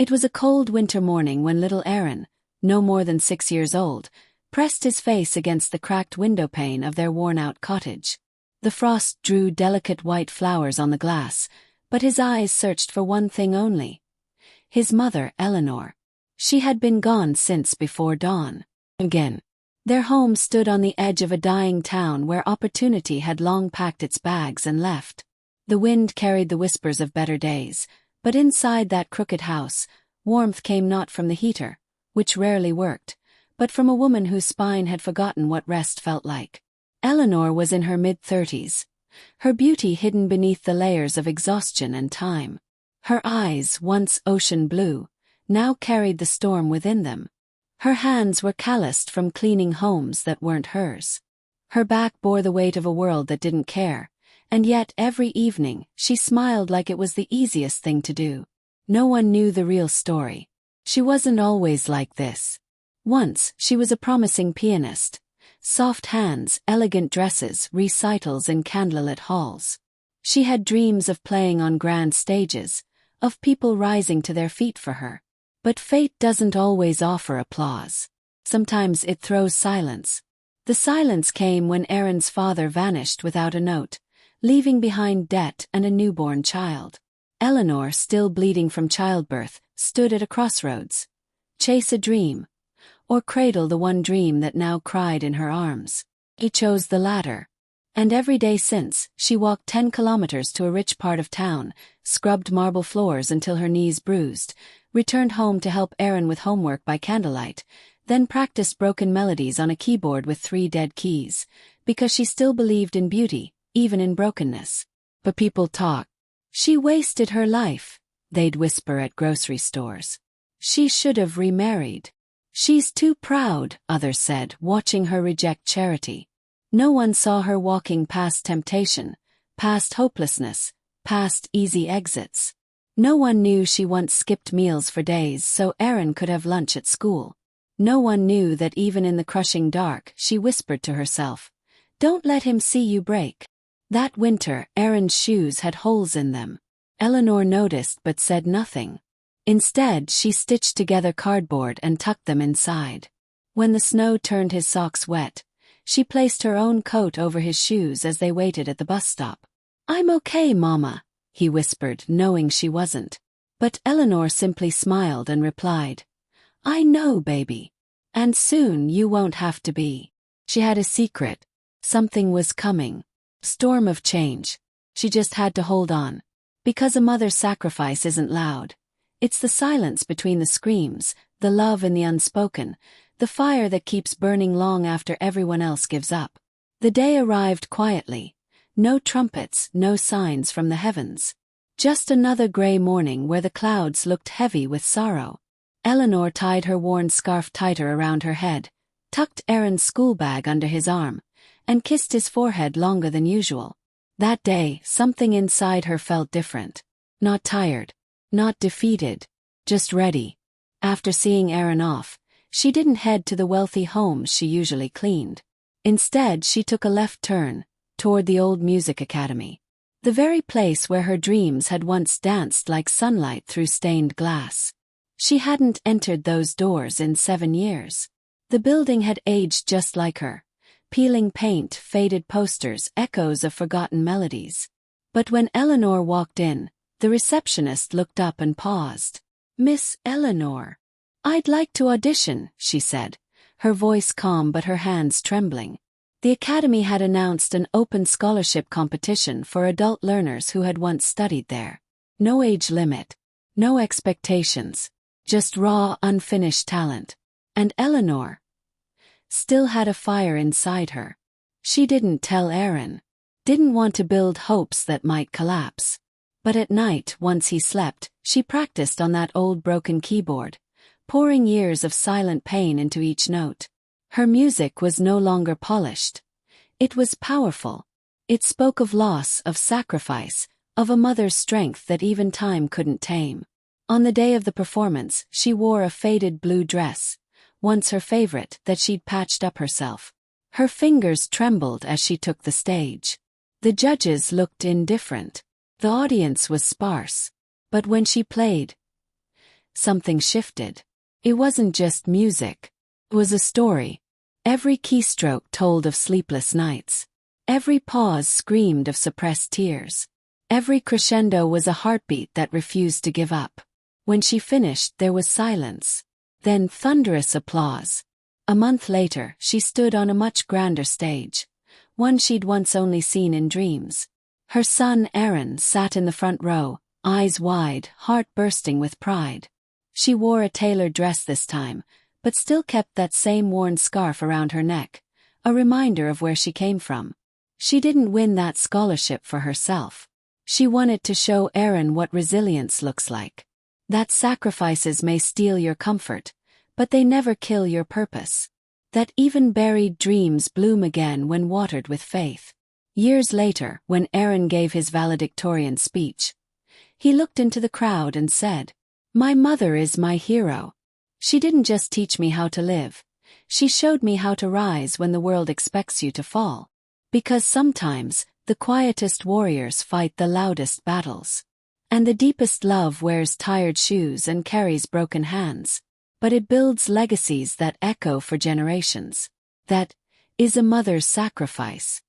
It was a cold winter morning when little Aaron, no more than 6 years old, pressed his face against the cracked windowpane of their worn-out cottage. The frost drew delicate white flowers on the glass, but his eyes searched for one thing only. His mother, Eleanor. She had been gone since before dawn. Again. Their home stood on the edge of a dying town where opportunity had long packed its bags and left. The wind carried the whispers of better days, but inside that crooked house, warmth came not from the heater, which rarely worked, but from a woman whose spine had forgotten what rest felt like. Eleanor was in her mid-30s, her beauty hidden beneath the layers of exhaustion and time. Her eyes, once ocean blue, now carried the storm within them. Her hands were calloused from cleaning homes that weren't hers. Her back bore the weight of a world that didn't care, and yet every evening she smiled like it was the easiest thing to do. No one knew the real story. She wasn't always like this. Once she was a promising pianist. Soft hands, elegant dresses, recitals in candlelit halls. She had dreams of playing on grand stages, of people rising to their feet for her. But fate doesn't always offer applause. Sometimes it throws silence. The silence came when Aaron's father vanished without a note, leaving behind debt and a newborn child. Eleanor, still bleeding from childbirth, stood at a crossroads. Chase a dream, or cradle the one dream that now cried in her arms. He chose the latter. And every day since, she walked 10 kilometers to a rich part of town, scrubbed marble floors until her knees bruised, returned home to help Aaron with homework by candlelight, then practiced broken melodies on a keyboard with 3 dead keys, because she still believed in beauty, even in brokenness. But people talked. She wasted her life, they'd whisper at grocery stores. She should have remarried. She's too proud, others said, watching her reject charity. No one saw her walking past temptation, past hopelessness, past easy exits. No one knew she once skipped meals for days so Aaron could have lunch at school. No one knew that even in the crushing dark she whispered to herself, "Don't let him see you break." That winter, Aaron's shoes had holes in them. Eleanor noticed but said nothing. Instead, she stitched together cardboard and tucked them inside. When the snow turned his socks wet, she placed her own coat over his shoes as they waited at the bus stop. "I'm okay, Mama," he whispered, knowing she wasn't. But Eleanor simply smiled and replied, "I know, baby. And soon you won't have to be." She had a secret. Something was coming. Storm of change. She just had to hold on. Because a mother's sacrifice isn't loud. It's the silence between the screams, the love in the unspoken, the fire that keeps burning long after everyone else gives up. The day arrived quietly. No trumpets, no signs from the heavens. Just another gray morning where the clouds looked heavy with sorrow. Eleanor tied her worn scarf tighter around her head, tucked Aaron's school bag under his arm, and kissed his forehead longer than usual. That day, something inside her felt different. Not tired. Not defeated. Just ready. After seeing Aaron off, she didn't head to the wealthy homes she usually cleaned. Instead, she took a left turn, toward the old music academy. The very place where her dreams had once danced like sunlight through stained glass. She hadn't entered those doors in 7 years. The building had aged just like her. Peeling paint, faded posters, echoes of forgotten melodies. But when Eleanor walked in, the receptionist looked up and paused. "Miss Eleanor, I'd like to audition," she said, her voice calm but her hands trembling. The academy had announced an open scholarship competition for adult learners who had once studied there. No age limit. No expectations. Just raw, unfinished talent. And Eleanor still had a fire inside her. She didn't tell Aaron. Didn't want to build hopes that might collapse. But at night, once he slept, she practiced on that old broken keyboard, pouring years of silent pain into each note. Her music was no longer polished. It was powerful. It spoke of loss, of sacrifice, of a mother's strength that even time couldn't tame. On the day of the performance, she wore a faded blue dress, once her favorite, that she'd patched up herself. Her fingers trembled as she took the stage. The judges looked indifferent. The audience was sparse. But when she played, something shifted. It wasn't just music. It was a story. Every keystroke told of sleepless nights. Every pause screamed of suppressed tears. Every crescendo was a heartbeat that refused to give up. When she finished, there was silence. Then thunderous applause. A month later, she stood on a much grander stage, one she'd once only seen in dreams. Her son, Aaron, sat in the front row, eyes wide, heart bursting with pride. She wore a tailored dress this time, but still kept that same worn scarf around her neck, a reminder of where she came from. She didn't win that scholarship for herself. She wanted to show Aaron what resilience looks like. That sacrifices may steal your comfort, but they never kill your purpose. That even buried dreams bloom again when watered with faith. Years later, when Aaron gave his valedictorian speech, he looked into the crowd and said, "My mother is my hero. She didn't just teach me how to live. She showed me how to rise when the world expects you to fall. Because sometimes, the quietest warriors fight the loudest battles. And the deepest love wears tired shoes and carries broken hands. But it builds legacies that echo for generations. That is a mother's sacrifice."